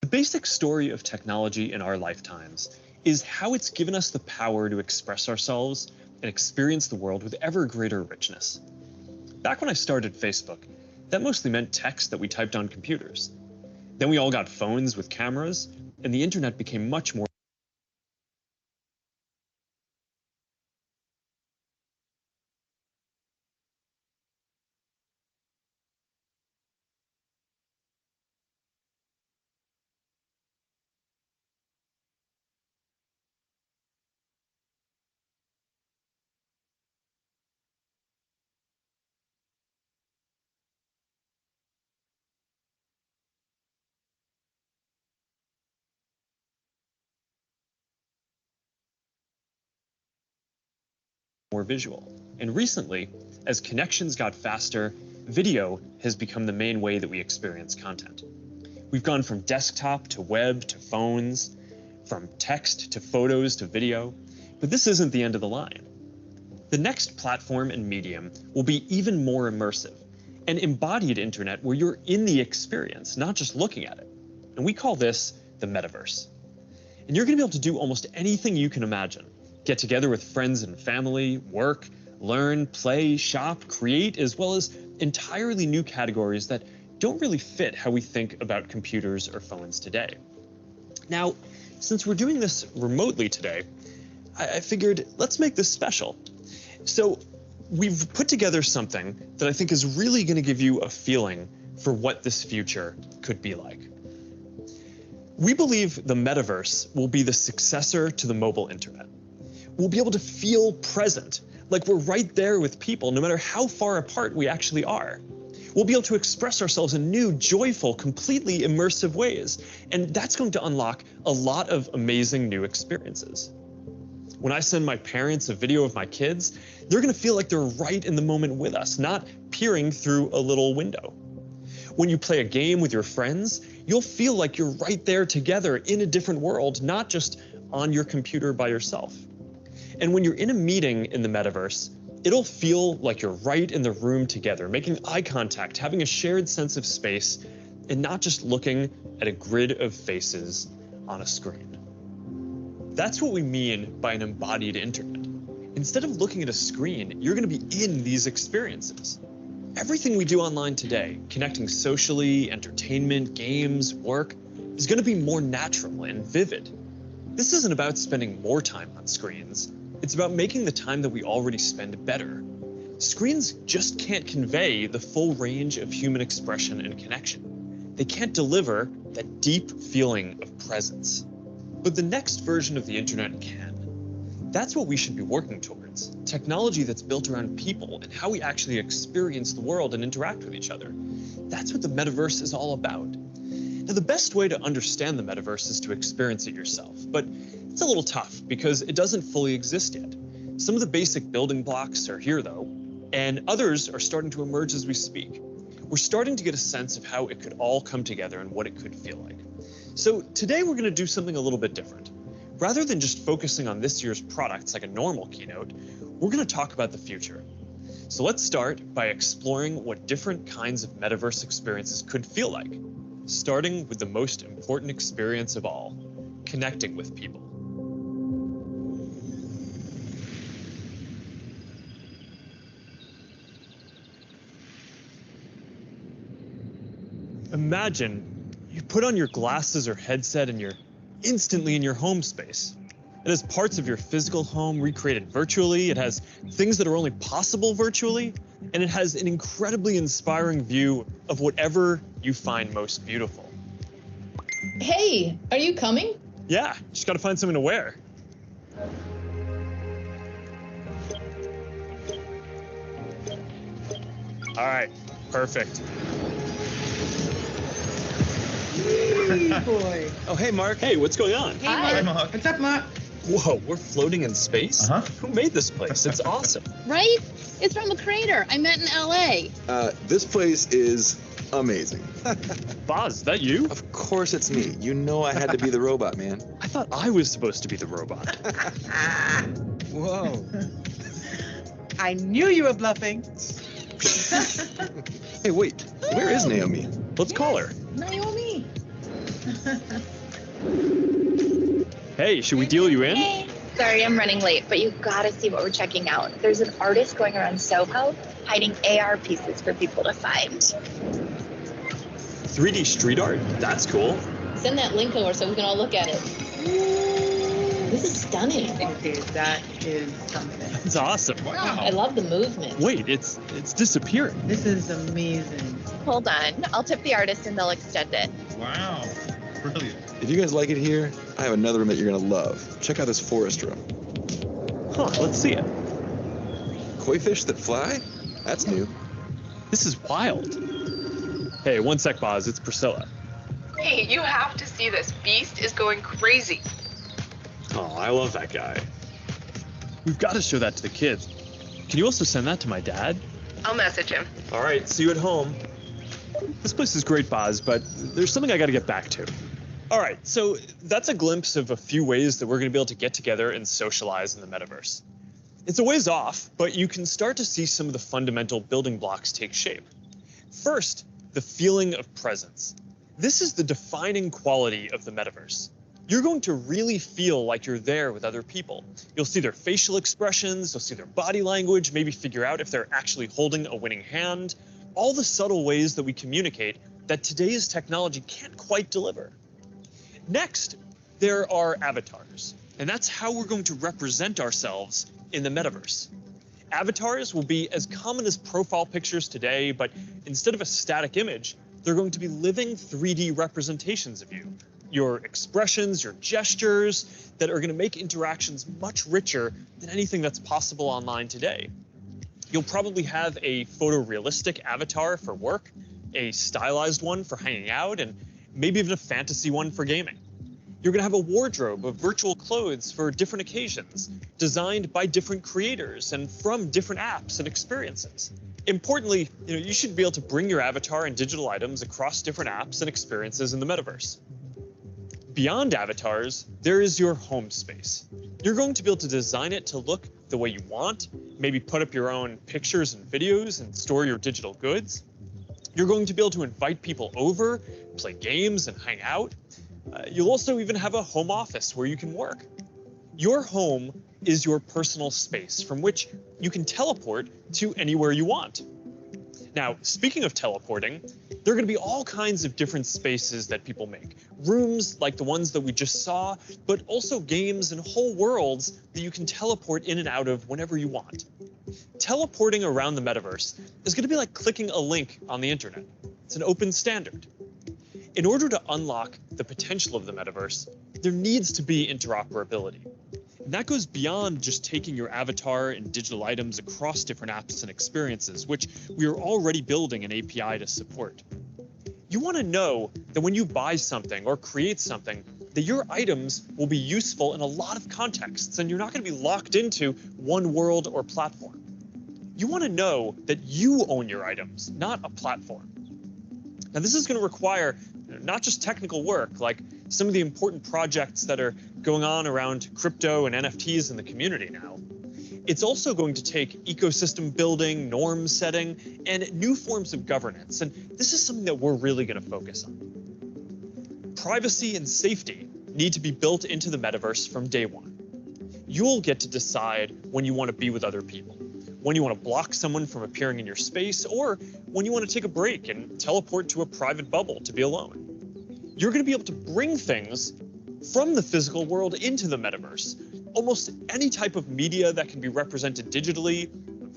The basic story of technology in our lifetimes is how it's given us the power to express ourselves and experience the world with ever greater richness. Back when I started Facebook, that mostly meant text that we typed on computers. Then we all got phones with cameras, and the internet became much more visual. And recently, as connections got faster, video has become the main way that we experience content. We've gone from desktop to web to phones, from text to photos to video, but this isn't the end of the line. The next platform and medium will be even more immersive, an embodied internet where you're in the experience, not just looking at it. And we call this the metaverse. And you're going to be able to do almost anything you can imagine. Get together with friends and family, work, learn, play, shop, create, as well as entirely new categories that don't really fit how we think about computers or phones today. Now, since we're doing this remotely today, I figured let's make this special. So we've put together something that I think is really going to give you a feeling for what this future could be like. We believe the metaverse will be the successor to the mobile internet. We'll be able to feel present, like we're right there with people, no matter how far apart we actually are. We'll be able to express ourselves in new, joyful, completely immersive ways, and that's going to unlock a lot of amazing new experiences. When I send my parents a video of my kids, they're going to feel like they're right in the moment with us, not peering through a little window. When you play a game with your friends, you'll feel like you're right there together in a different world, not just on your computer by yourself. And when you're in a meeting in the metaverse, it'll feel like you're right in the room together, making eye contact, having a shared sense of space, and not just looking at a grid of faces on a screen. That's what we mean by an embodied internet. Instead of looking at a screen, you're going to be in these experiences. Everything we do online today, connecting socially, entertainment, games, work, is going to be more natural and vivid. This isn't about spending more time on screens. It's about making the time that we already spend better. Screens just can't convey the full range of human expression and connection. They can't deliver that deep feeling of presence. But the next version of the internet can. That's what we should be working towards. Technology that's built around people and how we actually experience the world and interact with each other. That's what the metaverse is all about. Now, the best way to understand the metaverse is to experience it yourself, but it's a little tough because it doesn't fully exist yet. Some of the basic building blocks are here though, and others are starting to emerge as we speak. We're starting to get a sense of how it could all come together and what it could feel like. So today we're going to do something a little bit different. Rather than just focusing on this year's products like a normal keynote, we're going to talk about the future. So let's start by exploring what different kinds of metaverse experiences could feel like, starting with the most important experience of all, connecting with people. Imagine you put on your glasses or headset and you're instantly in your home space. It has parts of your physical home recreated virtually, it has things that are only possible virtually, and it has an incredibly inspiring view of whatever you find most beautiful. Hey, are you coming? Yeah, just gotta find something to wear. All right, perfect. Hey, boy. Oh, hey, Mark. Hey, what's going on? Hey, Hi. Mark. What's up, Mark? Whoa, we're floating in space? Uh-huh. Who made this place? It's awesome. Right? It's from a crater I met in LA. This place is amazing. Boz, is that you? Of course it's me. You know I had to be the robot, man. I thought I was supposed to be the robot. Whoa. I knew you were bluffing. Hey, wait. Where is Naomi? Let's call her. Naomi. Hey, should we deal you in? Hey. Sorry, I'm running late, but you gotta see what we're checking out. There's an artist going around Soho hiding AR pieces for people to find. 3D street art? That's cool. Send that link over so we can all look at it. This is stunning. Okay, that is something. It's awesome. I love the movement. Wait, it's disappearing. This is amazing. Hold on, I'll tip the artist and they'll extend it. Wow. Brilliant. If you guys like it here, I have another room that you're gonna love. Check out this forest room. Huh, let's see it. Koi fish that fly? That's new. This is wild. Hey, one sec, Boz. It's Priscilla. Hey, you have to see this. Beast is going crazy. Oh, I love that guy. We've got to show that to the kids. Can you also send that to my dad? I'll message him. All right, see you at home. This place is great, Boz, but there's something I got to get back to. All right, so that's a glimpse of a few ways that we're going to be able to get together and socialize in the metaverse. It's a ways off, but you can start to see some of the fundamental building blocks take shape. First, the feeling of presence. This is the defining quality of the metaverse. You're going to really feel like you're there with other people. You'll see their facial expressions, you'll see their body language, maybe figure out if they're actually holding a winning hand. All the subtle ways that we communicate that today's technology can't quite deliver. Next, there are avatars, and that's how we're going to represent ourselves in the metaverse. Avatars will be as common as profile pictures today, but instead of a static image, they're going to be living 3D representations of you. Your expressions, your gestures, that are going to make interactions much richer than anything that's possible online today. You'll probably have a photorealistic avatar for work, a stylized one for hanging out, and maybe even a fantasy one for gaming. You're going to have a wardrobe of virtual clothes for different occasions, designed by different creators and from different apps and experiences. Importantly, you should be able to bring your avatar and digital items across different apps and experiences in the metaverse. Beyond avatars, there is your home space. You're going to be able to design it to look the way you want, maybe put up your own pictures and videos and store your digital goods. You're going to be able to invite people over, play games, and hang out. You'll also even have a home office where you can work. Your home is your personal space from which you can teleport to anywhere you want. Now, speaking of teleporting, there are going to be all kinds of different spaces that people make. Rooms like the ones that we just saw, but also games and whole worlds that you can teleport in and out of whenever you want. Teleporting around the metaverse is going to be like clicking a link on the internet. It's an open standard. In order to unlock the potential of the metaverse, there needs to be interoperability. And that goes beyond just taking your avatar and digital items across different apps and experiences, which we are already building an API to support. You want to know that when you buy something or create something, that your items will be useful in a lot of contexts, and you're not going to be locked into one world or platform. You want to know that you own your items, not a platform. Now, this is going to require not just technical work, like some of the important projects that are going on around crypto and NFTs in the community now. It's also going to take ecosystem building, norm setting, and new forms of governance. And this is something that we're really going to focus on. Privacy and safety need to be built into the metaverse from day one. You'll get to decide when you want to be with other people, when you want to block someone from appearing in your space, or when you want to take a break and teleport to a private bubble to be alone. You're going to be able to bring things from the physical world into the metaverse. Almost any type of media that can be represented digitally,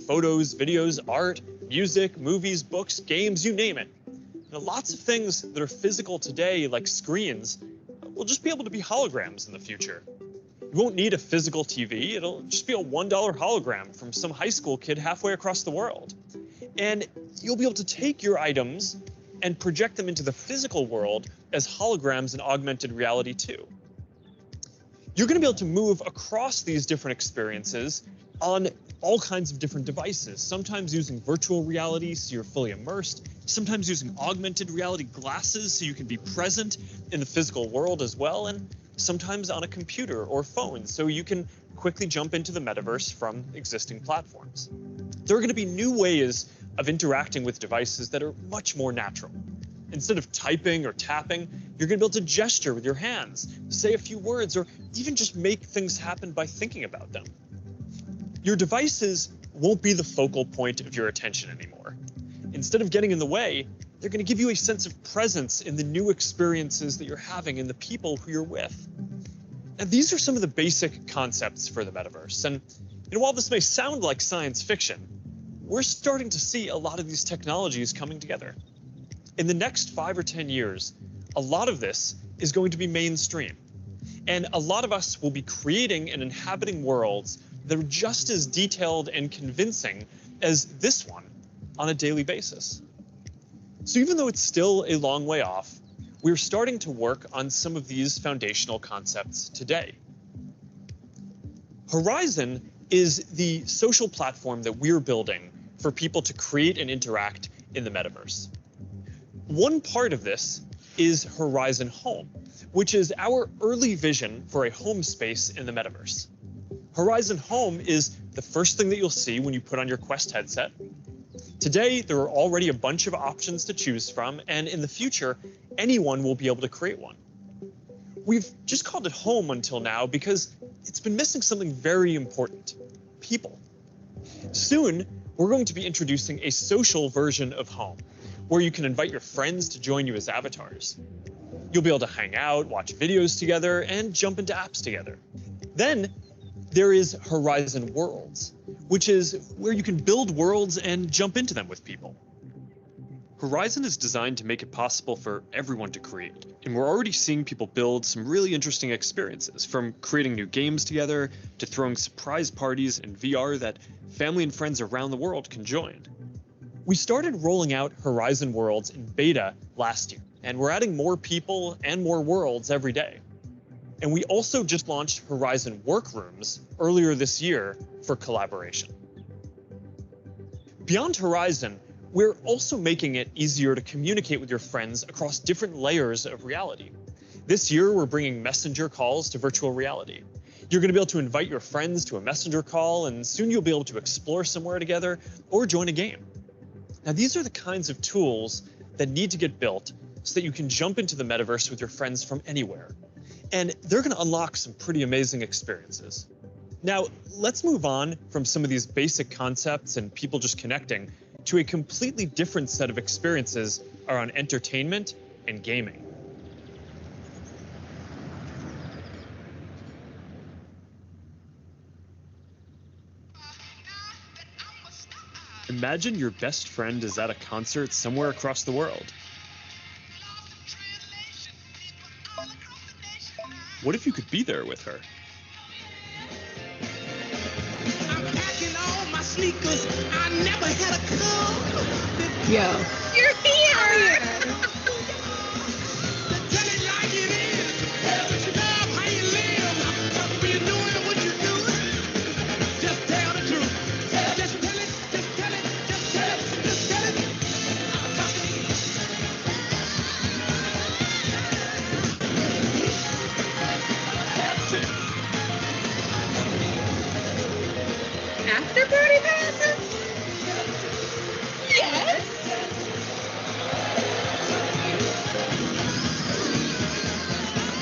photos, videos, art, music, movies, books, games, you name it. Lots of things that are physical today, like screens, will just be able to be holograms in the future. You won't need a physical TV, it'll just be a $1 hologram from some high school kid halfway across the world. And you'll be able to take your items and project them into the physical world as holograms in augmented reality too. You're going to be able to move across these different experiences on all kinds of different devices, sometimes using virtual reality so you're fully immersed, sometimes using augmented reality glasses so you can be present in the physical world as well, and sometimes on a computer or phone so you can quickly jump into the metaverse from existing platforms. There are going to be new ways of interacting with devices that are much more natural. Instead of typing or tapping, you're going to be able to gesture with your hands, say a few words, or even just make things happen by thinking about them. Your devices won't be the focal point of your attention anymore. Instead of getting in the way, they're going to give you a sense of presence in the new experiences that you're having and the people who you're with. Now, these are some of the basic concepts for the metaverse. And while this may sound like science fiction, we're starting to see a lot of these technologies coming together. In the next 5 or 10 years, a lot of this is going to be mainstream. And a lot of us will be creating and inhabiting worlds that are just as detailed and convincing as this one on a daily basis. So even though it's still a long way off, we're starting to work on some of these foundational concepts today. Horizon is the social platform that we're building for people to create and interact in the metaverse. One part of this is Horizon Home, which is our early vision for a home space in the metaverse. Horizon Home is the first thing that you'll see when you put on your Quest headset. Today, there are already a bunch of options to choose from, and in the future, anyone will be able to create one. We've just called it Home until now because it's been missing something very important: people. Soon, we're going to be introducing a social version of Home, where you can invite your friends to join you as avatars. You'll be able to hang out, watch videos together, and jump into apps together. Then there is Horizon Worlds, which is where you can build worlds and jump into them with people. Horizon is designed to make it possible for everyone to create, and we're already seeing people build some really interesting experiences, from creating new games together to throwing surprise parties in VR that family and friends around the world can join. We started rolling out Horizon Worlds in beta last year, and we're adding more people and more worlds every day. And we also just launched Horizon Workrooms earlier this year for collaboration. Beyond Horizon, we're also making it easier to communicate with your friends across different layers of reality. This year, we're bringing messenger calls to virtual reality. You're going to be able to invite your friends to a messenger call, and soon you'll be able to explore somewhere together or join a game. Now, these are the kinds of tools that need to get built so that you can jump into the metaverse with your friends from anywhere. And they're going to unlock some pretty amazing experiences. Now, let's move on from some of these basic concepts and people just connecting to a completely different set of experiences around entertainment and gaming. Imagine your best friend is at a concert somewhere across the world. What if you could be there with her? I'm packing all my sneakers. I never had a club. Yo. You're here! Tell it like it is. Love how you live. When you're doing what you do, just tell the truth. Just tell it, just tell it, just tell it, just tell it. After party passes? Yes.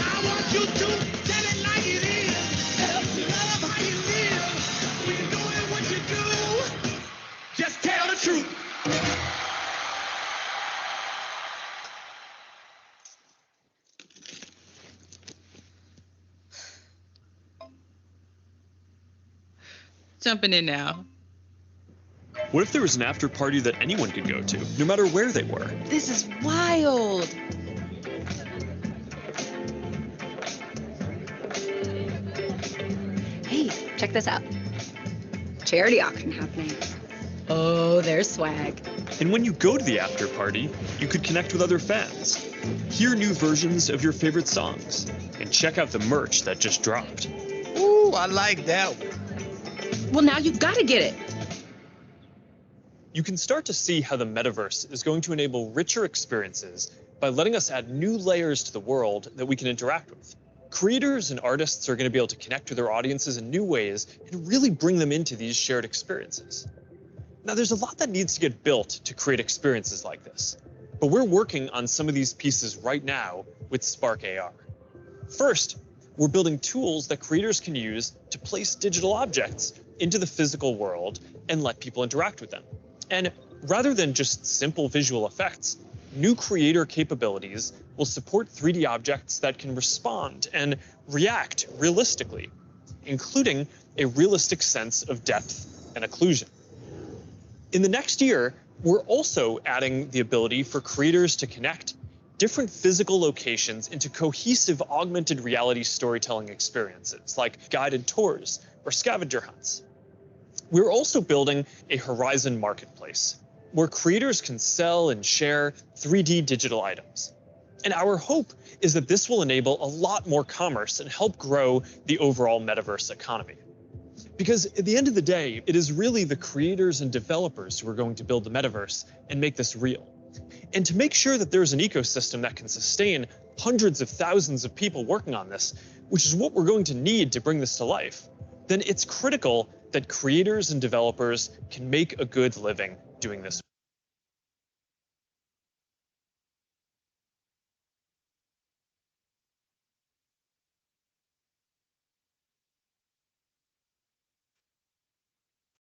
I want you to tell it like it is. Love how you live. When you're doing what you do, just tell the truth. Jumping in now. What if there was an after party that anyone could go to, no matter where they were? This is wild. Hey, check this out. Charity auction happening. Oh, there's swag. And when you go to the after party, you could connect with other fans, hear new versions of your favorite songs, and check out the merch that just dropped. Ooh, I like that one. Well, now you've got to get it. You can start to see how the metaverse is going to enable richer experiences by letting us add new layers to the world that we can interact with. Creators and artists are going to be able to connect with their audiences in new ways and really bring them into these shared experiences. Now, there's a lot that needs to get built to create experiences like this. But we're working on some of these pieces right now with Spark AR. First, we're building tools that creators can use to place digital objects into the physical world and let people interact with them. And rather than just simple visual effects, new creator capabilities will support 3D objects that can respond and react realistically, including a realistic sense of depth and occlusion. In the next year, we're also adding the ability for creators to connect different physical locations into cohesive augmented reality storytelling experiences, like guided tours or scavenger hunts. We're also building a Horizon marketplace, where creators can sell and share 3D digital items. And our hope is that this will enable a lot more commerce and help grow the overall metaverse economy. Because at the end of the day, it is really the creators and developers who are going to build the metaverse and make this real. And to make sure that there's an ecosystem that can sustain hundreds of thousands of people working on this, which is what we're going to need to bring this to life, then it's critical that creators and developers can make a good living doing this.